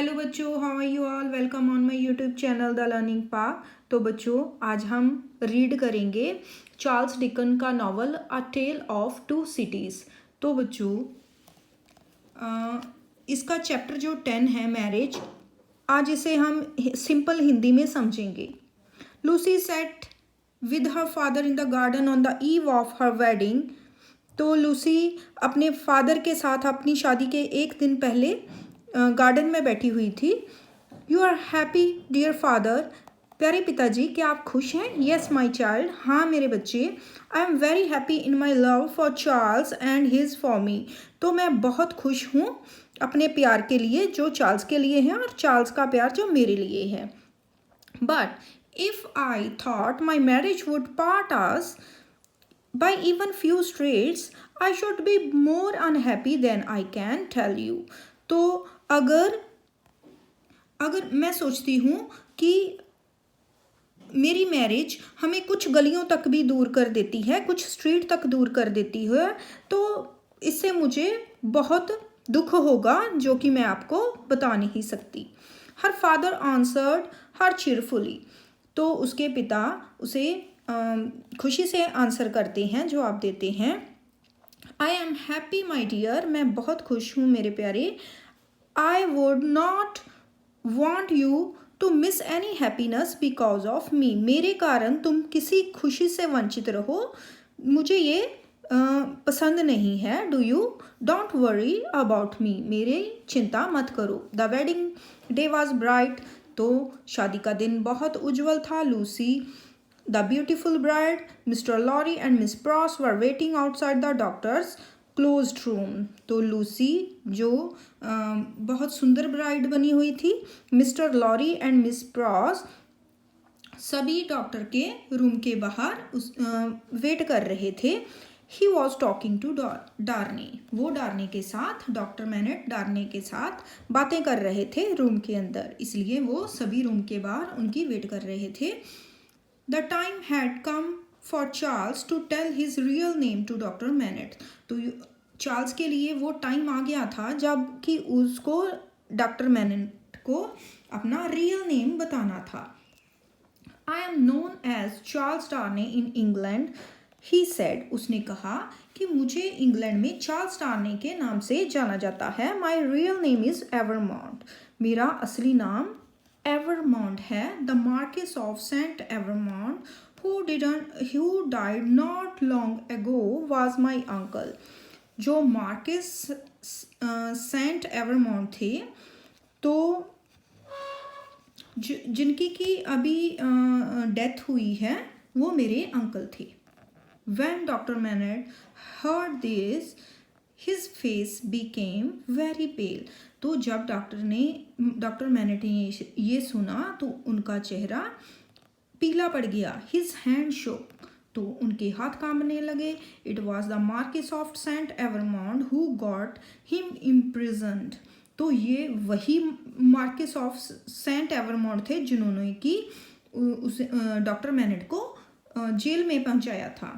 Hello बच्चों, how are you all. Welcome on my YouTube channel the learning path. तो बच्चों, आज हम रीड करेंगे चार्ल्स डिकन का novel a tale of two cities. तो बच्चों, इसका चैप्टर जो 10 है, मैरिज, आज इसे हम सिंपल हिंदी में समझेंगे। Lucy set with her father in the garden on the eve of her wedding. तो लूसी अपने फादर के साथ अपनी शादी के एक दिन पहले गार्डन में बैठी हुई थी। You are happy dear father. प्यारे पिताजी, क्या आप खुश हैं? Yes my child. हाँ मेरे बच्चे। I am very happy in my love for Charles and his for me. तो मैं बहुत खुश हूँ अपने प्यार के लिए जो चार्ल्स के लिए है और चार्ल्स का प्यार जो मेरे लिए है। But if I thought my marriage would part us by even few streets, I should be more unhappy than I can tell you. तो अगर मैं सोचती हूँ कि मेरी मैरिज हमें कुछ गलियों तक भी दूर कर देती है, कुछ स्ट्रीट तक दूर कर देती है, तो इससे मुझे बहुत दुख होगा जो कि मैं आपको बता नहीं सकती। हर फादर आंसर्ड हर चीयरफुली। तो उसके पिता उसे खुशी से आंसर करते हैं, जवाब देते हैं। I am happy my dear. मैं बहुत खुश हूँ मेरे प्यारे। I would not want you to miss any happiness because of me. मेरे कारण तुम किसी खुशी से वंचित रहो, मुझे ये पसंद नहीं है। Do you don't worry about me. मेरी चिंता मत करो। The wedding day was bright. तो शादी का दिन बहुत उज्जवल था। Lucy The beautiful bride, Mr. Lorry and Miss Pross were waiting outside the doctor's closed room. तो लूसी जो बहुत सुंदर ब्राइड बनी हुई थी, mister Lorry and miss Pross सभी डॉक्टर के रूम के बाहर वेट कर रहे थे। He was talking to Darnay. वो डार्नी के साथ, डॉक्टर मैनेट डार्नी के साथ बातें कर रहे थे रूम के अंदर, इसलिए वो सभी रूम के बाहर उनकी वेट कर रहे थे। The time had come for Charles to tell his real name to Dr. Manette. तो चार्ल्स के लिए वो टाइम आ गया था जब कि उसको डॉक्टर मैनेट को अपना रियल नेम बताना था। I am known as Charles Darnay in England, he said. उसने कहा कि मुझे इंग्लैंड में चार्ल्स डार्ने के नाम से जाना जाता है। My real name is Evermont. मेरा असली नाम एवरमॉन्ट है। The Marquis of Saint Evremonde who died not long ago was my uncle. जो मार्किस सेंट एवरमॉन्ट थे, तो जिनकी की अभी डेथ हुई है, वो मेरे अंकल थे। When Dr. Manette heard this, his face became very pale. तो जब डॉक्टर मैनेट ने ये सुना तो उनका चेहरा पीला पड़ गया। His hand shook. तो उनके हाथ कांपने लगे। It was the Marquis of Saint Evremond who got him imprisoned. तो ये वही मार्किस ऑफ सेंट एवरमॉन्ड थे जिन्होंने कि उस डॉक्टर मैनेट को जेल में पहुंचाया था।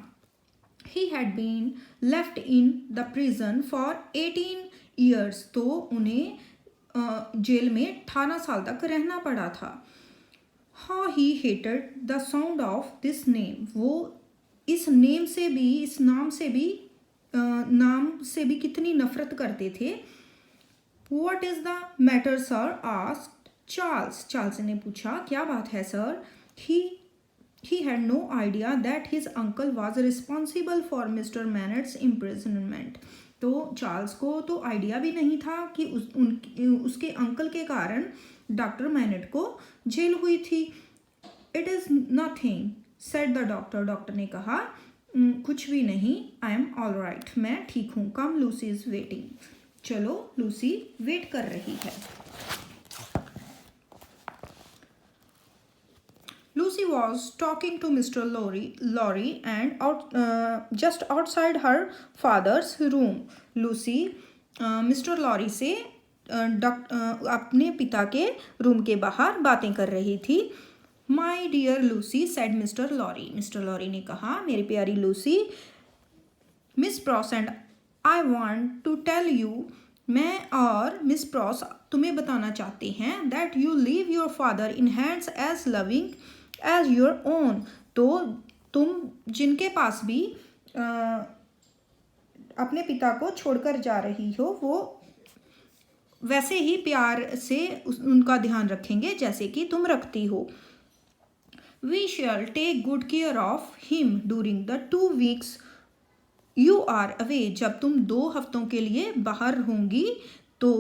He had been left in the prison for 18 years. तो उन्हें जेल में 18 साल तक रहना पड़ा था। How he hated the sound of this name. वो इस नाम से भी कितनी नफरत करते थे। What is the matter, sir? asked Charles. Charles ने पूछा, क्या बात है sir? He had no idea that his uncle was responsible for Mr. Manette's imprisonment. तो चार्ल्स को तो आइडिया भी नहीं था कि उसके अंकल के कारण डॉक्टर मैनेट को जेल हुई थी। It is nothing, said the doctor. Doctor ने कहा, कुछ भी नहीं। I am all right. मैं ठीक हूँ। Come, Lucy is waiting. चलो, लूसी वेट कर रही है। Lucy was talking to Mr. Lorry and just outside her father's room. Lucy Mr. Lorry से अपने पिता के रूम के बाहर बातें कर रही थी। My dear Lucy, said Mr. Lorry. Mr. Lorry ने कहा, मेरी प्यारी Lucy, Miss Pross and I want to tell you मैं और मिस प्रॉस तुम्हें बताना चाहते हैं that you leave your father in hands as loving as your own. तो तुम जिनके पास भी अपने पिता को छोड़कर जा रही हो वो वैसे ही प्यार से उनका ध्यान रखेंगे जैसे कि तुम रखती हो। We shall take good care of him during the 2 weeks you are away. जब तुम 2 हफ्तों के लिए बाहर होंगी तो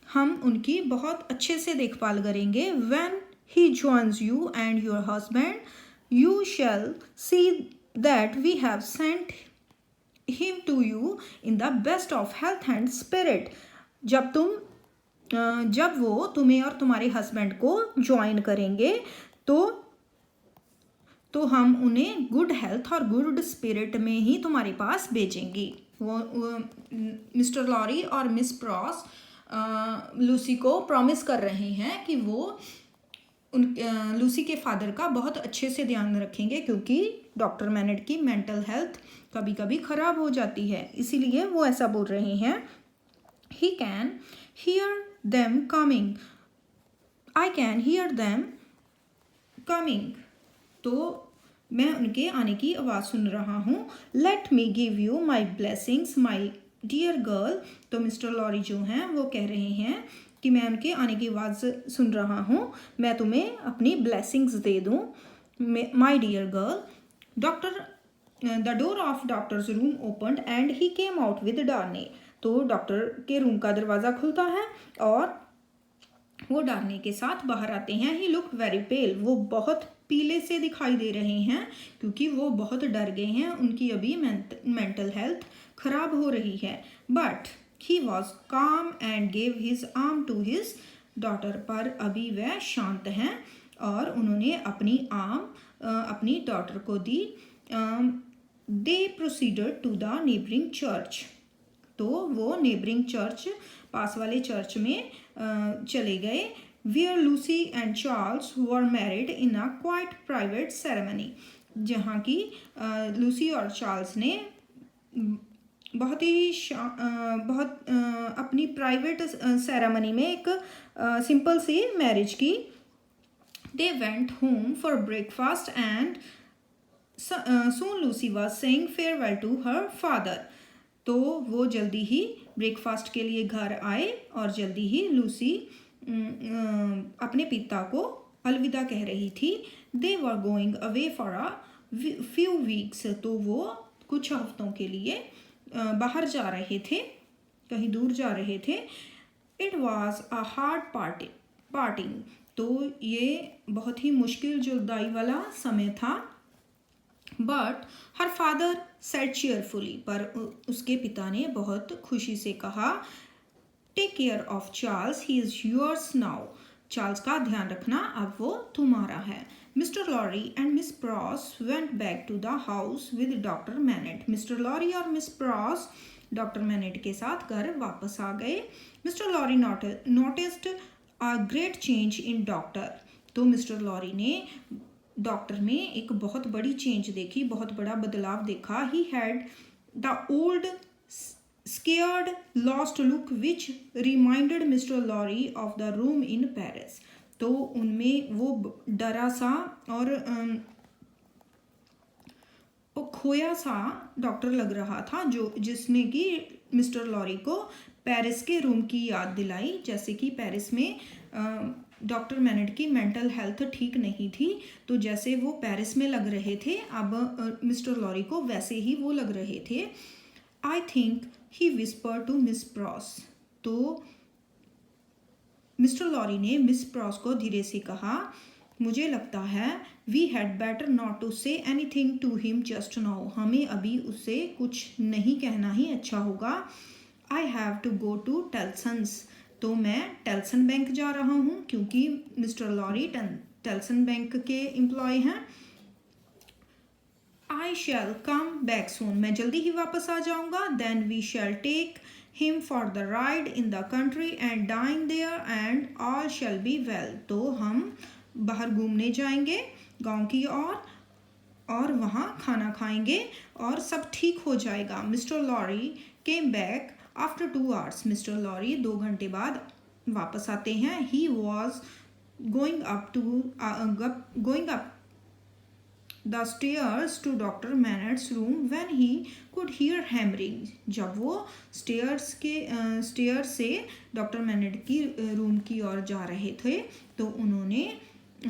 हम उनकी बहुत अच्छे से देखभाल करेंगे। When he joins you and your husband you shall see that we have sent him to you in the best of health and spirit. जब वो तुम्हें और तुम्हारे हस्बैंड को ज्वाइन करेंगे तो हम उन्हें गुड हेल्थ और गुड स्पिरिट में ही तुम्हारे पास भेजेंगी। वो मिस्टर लॉरी और मिस प्रॉस लूसी को प्रॉमिस कर रहे हैं कि वो लूसी के फादर का बहुत अच्छे से ध्यान रखेंगे क्योंकि डॉक्टर मैनेट की मेंटल हेल्थ कभी कभी ख़राब हो जाती है, इसीलिए वो ऐसा बोल रहे हैं। He can hear them coming, I can hear them coming. तो मैं उनके आने की आवाज़ सुन रहा हूँ। Let me give you my blessings my dear girl. तो मिस्टर लॉरी जो हैं वो कह रहे हैं कि मैं उनके आने की आवाज़ सुन रहा हूँ, मैं तुम्हें अपनी ब्लेसिंग्स दे दूँ my dear girl. The door of doctor's room opened and he came out with Darnay. तो डॉक्टर के रूम का दरवाज़ा खुलता है और वो डार्ने के साथ बाहर आते हैं। ही लुक वेरी पेल, वो बहुत पीले से दिखाई दे रहे हैं क्योंकि वो बहुत डर गए हैं, उनकी अभी मेंटल हेल्थ खराब हो रही है। But he was calm and gave his arm to his daughter. पर अभी वह शांत हैं और उन्होंने अपनी आर्म अपनी डॉटर को दी। They proceeded to the neighbouring church. तो वो नेबरिंग चर्च पास वाले चर्च में चले गए। Where Lucy and Charles were married in a quiet private ceremony. जहाँ की लूसी और चार्ल्स ने बहुत ही अपनी प्राइवेट सेरेमनी में एक सिंपल सी मैरिज की। They went home for breakfast and soon Lucy was saying farewell to her father. तो वो जल्दी ही ब्रेकफास्ट के लिए घर आए और जल्दी ही लूसी अपने पिता को अलविदा कह रही थी। They were going away for a few weeks. तो वो कुछ हफ्तों के लिए बाहर जा रहे थे, कहीं दूर जा रहे थे। It was a hard parting. तो ये बहुत ही मुश्किल जुदाई वाला समय था। But her father said cheerfully, पर उसके पिता ने बहुत खुशी से कहा, take care of Charles, he is yours now. Charles का ध्यान रखना, अब वो तुम्हारा है। Mister Lorry and miss Pross went back to the house with doctor Manette. Mister Lorry और मिस प्रॉस डॉक्टर मैनेट के साथ घर वापस आ गए। Mister Lorry noticed a great change in doctor. तो मिस्टर लॉरी ने डॉक्टर में एक बहुत बड़ी चेंज देखी, बहुत बड़ा बदलाव देखा। He had the old scared lost look which reminded mister Lorry of the room in Paris. तो उनमें वो डरा सा और वो खोया सा डॉक्टर लग रहा था, जिसने कि मिस्टर लॉरी को पेरिस के रूम की याद दिलाई। जैसे कि पेरिस में डॉक्टर मैनेट की मेंटल हेल्थ ठीक नहीं थी, तो जैसे वो पेरिस में लग रहे थे अब मिस्टर लॉरी को वैसे ही वो लग रहे थे। I think he whisper to miss Pross. तो मिस्टर लॉरी ने मिस प्रॉस को धीरे से कहा, मुझे लगता है we had better not to say anything to him just now. हमें अभी उससे कुछ नहीं कहना ही अच्छा होगा। I have to go to Tellson's. तो मैं टेल्सन बैंक जा रहा हूँ क्योंकि मिस्टर लॉरी टेल्सन बैंक के एम्प्लॉय हैं। आई शैल कम बैक सून। मैं जल्दी ही वापस आ जाऊँगा। Then we shall take him for the ride in the country and dine there and all shall be well. तो हम बाहर घूमने जाएंगे गाँव की ओर और वहाँ खाना खाएंगे और सब ठीक हो जाएगा। Mister Lorry came back after 2 hours mister Lorry 2 घंटे बाद वापस आते हैं. He was going up the stairs to Dr. Mannett's room when he could hear hammering. जब वो स्टेयर से डॉक्टर मैनेट की रूम की ओर जा रहे थे तो उन्होंने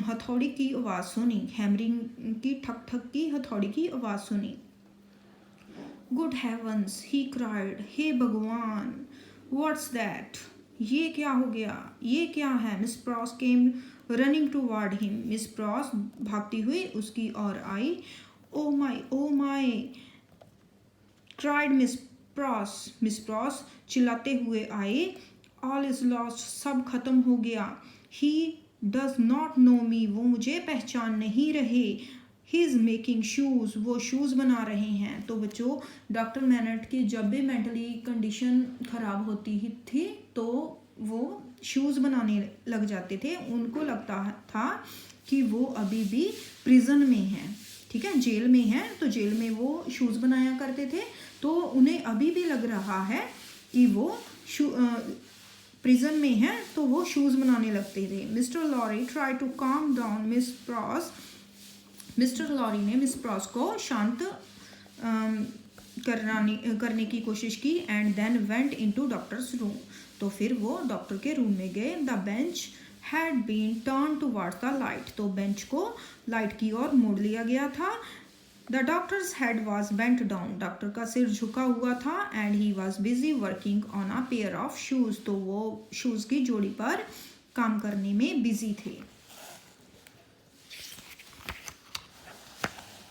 हथौड़ी की आवाज़ सुनी. हैमरिंग की ठक ठक की हथौड़ी की आवाज़ सुनी. गुड हेवंस ही क्राइड, हे भगवान, व्हाट्स दैट, ये क्या हो गया, ये क्या है. Miss Pross came running toward him. Miss Pross भागती हुई उसकी ओर आई. Oh my cried miss Pross. Miss Pross चिल्लाते हुए आए. ऑल इज लॉस्ट, सब खत्म हो गया. ही डज नॉट नो मी, वो मुझे पहचान नहीं रहे. ही इज़ मेकिंग शूज़, वो शूज़ बना रहे हैं. तो बच्चों, डॉक्टर मैनेट की जब भी मेंटली कंडीशन ख़राब होती ही थी तो वो शूज़ बनाने लग जाते थे. उनको लगता था कि वो अभी भी प्रिजन में हैं, ठीक है, जेल में हैं. तो जेल में वो शूज़ बनाया करते थे. तो उन्हें अभी भी लग रहा है कि वो प्रिजन में हैं, तो वो शूज़ बनाने लगते थे. Mister Lorry try to calm down miss Pross. Mister Lorry ने मिस प्रॉस को शांत करने की कोशिश की. And then went into doctor's room. तो फिर वो डॉक्टर के रूम में गए. The bench had been turned towards the light. तो बेंच को लाइट की ओर मोड़ लिया गया था. The doctor's head was bent down. Doctor का सिर झुका हुआ था. And he was busy working on a pair of shoes. तो वो शूज़ की जोड़ी पर काम करने में बिजी थे.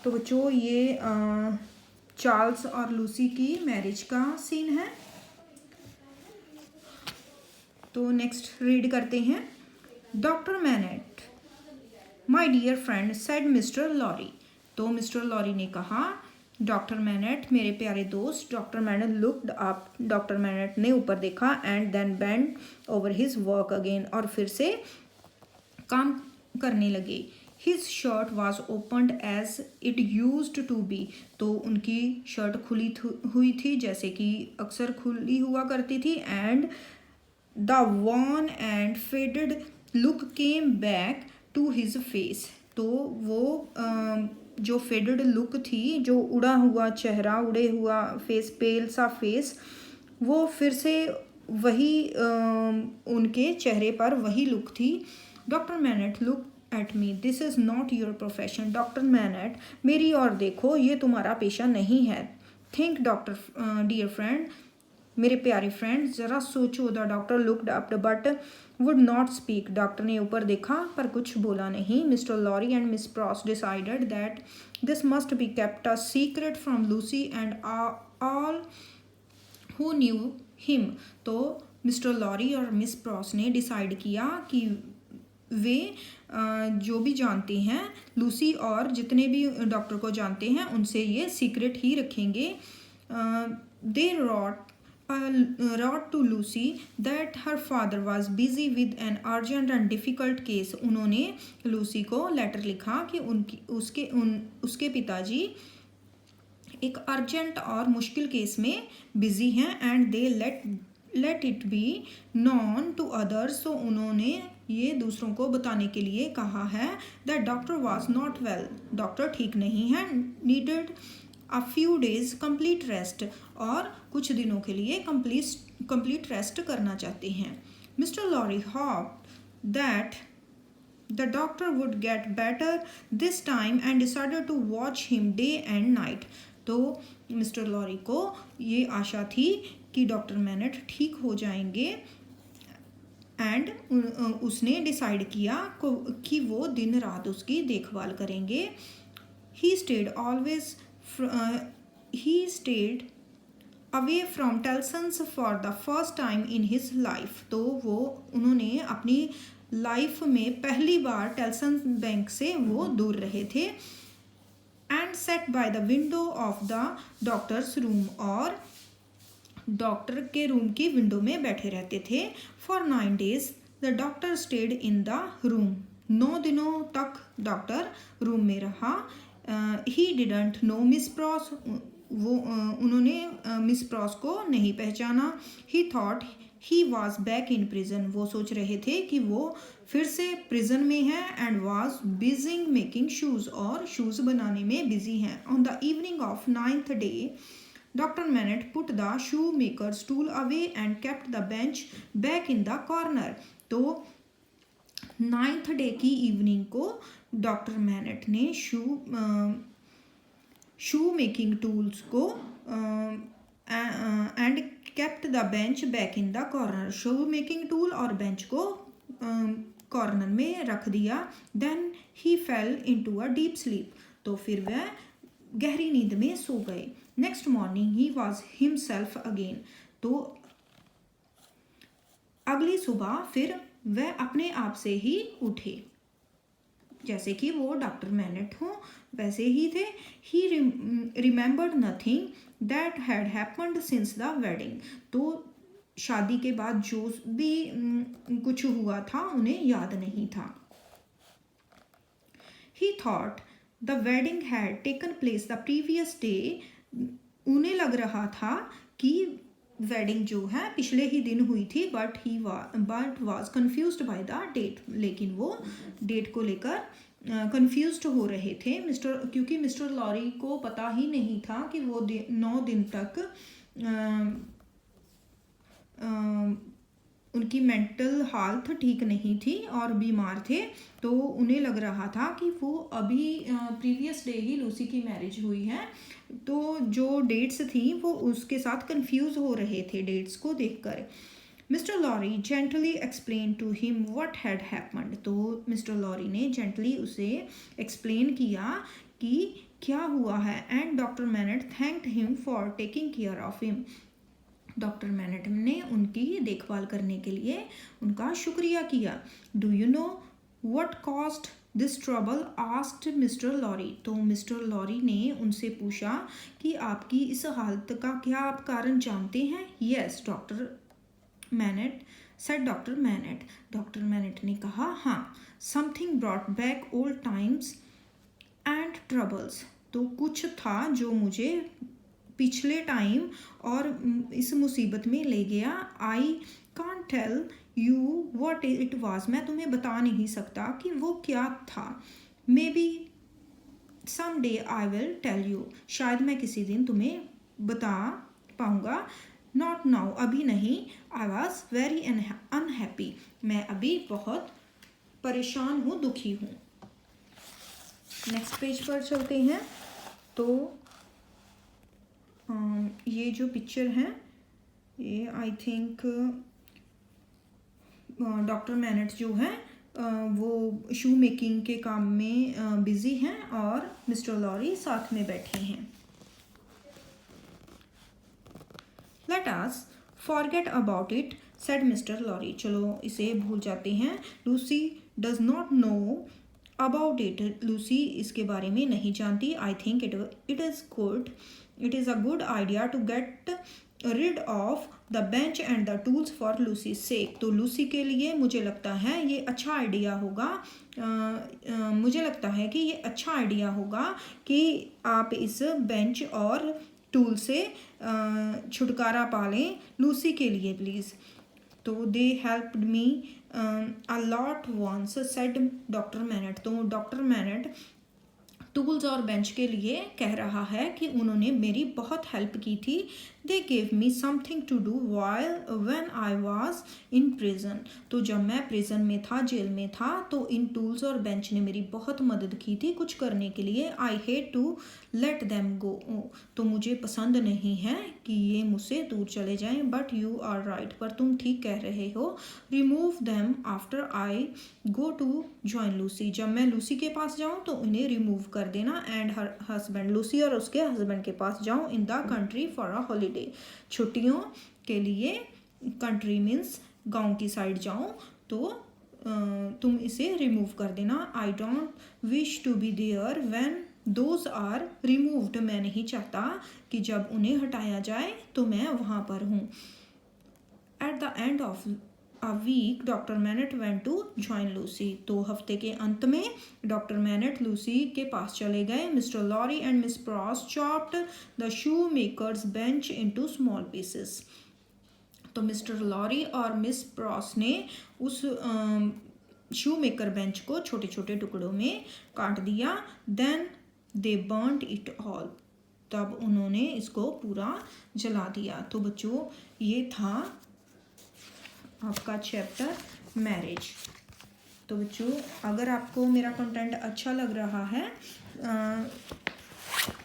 तो बच्चों, ये चार्ल्स और लूसी की मैरिज का सीन है. तो नेक्स्ट रीड करते हैं. Doctor Manette, my dear friend, said mister Lorry. तो मिस्टर लॉरी ने कहा, डॉक्टर मैनेट, मेरे प्यारे दोस्त. Doctor Manette looked up. Doctor Manette ने ऊपर देखा. And then bent over his work again. और फिर से काम करने लगे. His shirt was opened as it used to be. तो उनकी शर्ट खुली हुई थी जैसे कि अक्सर खुली हुआ करती थी. And the worn and faded look came back to his face. तो वो जो फेडेड लुक थी, जो उड़ा हुआ चेहरा, उड़े हुआ फेस, पेल सा फेस, वो फिर से वही उनके चेहरे पर वही लुक थी. Doctor MANET look at me, this is not your profession. Doctor MANET, मेरी ओर देखो, ये तुम्हारा पेशा नहीं है. थिंक डॉक्टर डियर फ्रेंड, मेरे प्यारे फ्रेंड, ज़रा सोचो. The doctor looked up but would not speak. Doctor ने ऊपर देखा पर कुछ बोला नहीं. Mister Lorry and miss Pross decided that this must be kept a secret from Lucy and all who knew him. तो मिस्टर लॉरी और miss Pross ने डिसाइड किया कि वे जो भी जानते हैं, लूसी और जितने भी डॉक्टर को जानते हैं, उनसे ये सीक्रेट ही रखेंगे. दे wrote to Lucy that her father was busy with an urgent and difficult case. उन्होंने लूसी को लेटर लिखा कि उसके पिताजी एक अर्जेंट और मुश्किल केस में बिजी हैं. And they let it be known to others. तो उन्होंने ये दूसरों को बताने के लिए कहा है that doctor was not well. Doctor ठीक नहीं है. Needed a few days complete rest. और कुछ दिनों के लिए कंप्लीट रेस्ट करना चाहते हैं. Mister Lorry hope that the doctor would get better this time and decided to watch him day and night. तो मिस्टर लॉरी को ये आशा थी कि डॉक्टर मैनेट ठीक हो जाएंगे. एंड उसने डिसाइड किया कि वो दिन रात उसकी देखभाल करेंगे. He stayed away from Tellson's for the first time in his life. तो उन्होंने अपनी लाइफ में पहली बार टेल्सन बैंक से वो दूर रहे थे. And set by the window of the doctors room. और डॉक्टर के रूम की विंडो में बैठे रहते थे. For 9 days the doctor stayed in the room. 9 दिनों तक डॉक्टर रूम में रहा. He didn't know miss pros. उन्होंने मिस प्रॉस को नहीं पहचाना। ही thought he was back in prison, वो सोच रहे थे कि वो फिर से प्रिजन में है। And was Beijing making shoes, और शूज़ बनाने में बिजी हैं। On the evening of 9th day Dr. Manette put the shoemaker's tool away and kept the bench back in the corner. तो 9th डे की evening को doctor Manette ने shoe making tools को and kept the bench back in the corner, shoe making tool और bench को corner में रख दिया। Then he fell into a deep sleep, तो फिर वह गहरी नींद में सो गए। Next morning he was himself again, तो अगली सुबह फिर वह अपने आप से ही उठे, जैसे कि वो डॉक्टर मैनेट हों वैसे ही थे। ही remembered nothing that had happened since the wedding, तो शादी के बाद जो भी कुछ हुआ था उन्हें याद नहीं था। ही thought the wedding had taken place the previous day, उन्हें लग रहा था कि वेडिंग जो है पिछले ही दिन हुई थी। But was confused by the date, लेकिन वो डेट को लेकर कन्फ्यूज्ड हो रहे थे क्योंकि मिस्टर लॉरी को पता ही नहीं था कि वो 9 दिन तक उनकी मेंटल हालत ठीक नहीं थी और बीमार थे। तो उन्हें लग रहा था कि वो अभी प्रीवियस डे ही लूसी की मैरिज हुई है, तो जो डेट्स थी वो उसके साथ कंफ्यूज हो रहे थे डेट्स को देखकर। Mister Lorry gently explain to him what had happened, तो मिस्टर लॉरी ने जेंटली उसे एक्सप्लेन किया कि क्या हुआ है। And doctor Manette thanked him for taking care of him, doctor Manette ने उनकी देखभाल करने के लिए उनका शुक्रिया किया। Do you know what caused this trouble, asked mister Lorry, तो मिस्टर लॉरी ने उनसे पूछा कि आपकी इस हालत का क्या आप कारण जानते हैं। Yes doctor MANET said doctor MANET, doctor Manette ने कहा हाँ। Something brought back old times and troubles, तो कुछ था जो मुझे पिछले टाइम और इस मुसीबत में ले गया। I can't tell you what it was, मैं तुम्हें बता नहीं सकता कि वो क्या था। Maybe some day I will tell you, शायद मैं किसी दिन तुम्हें बता पाऊँगा। नॉट नाउ, अभी नहीं। आई वॉज वेरी अनहैप्पी, मैं अभी बहुत परेशान हूँ, दुखी हूँ। नेक्स्ट पेज पर चलते हैं। तो ये जो पिक्चर है ये आई थिंक डॉक्टर मैनेट जो है वो शू मेकिंग के काम में बिजी हैं और मिस्टर लॉरी साथ में बैठे हैं। Let us forget about it said mister Lorry, चलो इसे भूल जाते हैं। Lucy does not know about it, Lucy इसके बारे में नहीं जानती। I think it is a good idea to get rid of the bench and the tools for Lucy's sake, तो लूसी के लिए मुझे लगता है ये अच्छा आइडिया होगा। मुझे लगता है कि ये अच्छा आइडिया होगा कि आप इस बेंच और टूल से छुटकारा पा लें लूसी के लिए प्लीज़। तो they helped me a lot once said doctor Manette, तो डॉक्टर मैनेट टूल्स और बेंच के लिए कह रहा है कि उन्होंने मेरी बहुत हेल्प की थी। They gave me something to do when I was in prison, तो जब मैं प्रिजन में था, जेल में था, तो इन टूल्स और बेंच ने मेरी बहुत मदद की थी कुछ करने के लिए। I hate to let them go, तो मुझे पसंद नहीं है कि ये मुझसे दूर चले जाएं। बट यू आर राइट, पर तुम ठीक कह रहे हो। Remove them after I go to join Lucy, जब मैं लूसी के पास जाऊँ तो उन्हें रिमूव कर देना। एंड हर हस्बैंड, लूसी और उसके हस्बैंड के पास जाऊँ इन the country for a holiday, छुट्टियों के लिए। कंट्री मीन्स गांव की साइड जाऊँ, तो तुम इसे रिमूव कर देना। I don't wish to be there when those are removed, मैं नहीं चाहता कि जब उन्हें हटाया जाए तो मैं वहाँ पर हूँ। At the end of a week, Dr. Manette went to join Lucy. 2 हफ्ते के अंत में डॉक्टर मैनेट लूसी के पास चले गए. Mister Lorry and miss Pross chopped the shoemaker's bench into small pieces. तो मिस्टर लॉरी और मिस प्रॉस ने उस शू मेकर बेंच को छोटे छोटे टुकड़ों में काट दिया. Then they burned it all. तब उन्होंने इसको पूरा जला दिया. तो बच्चों ये था आपका चैप्टर मैरिज. तो बच्चों अगर आपको मेरा कंटेंट अच्छा लग रहा है,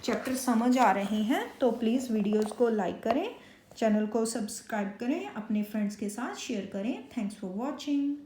चैप्टर समझ आ रहे हैं, तो प्लीज़ वीडियोस को लाइक करें, चैनल को सब्सक्राइब करें, अपने फ्रेंड्स के साथ शेयर करें. Thanks for watching.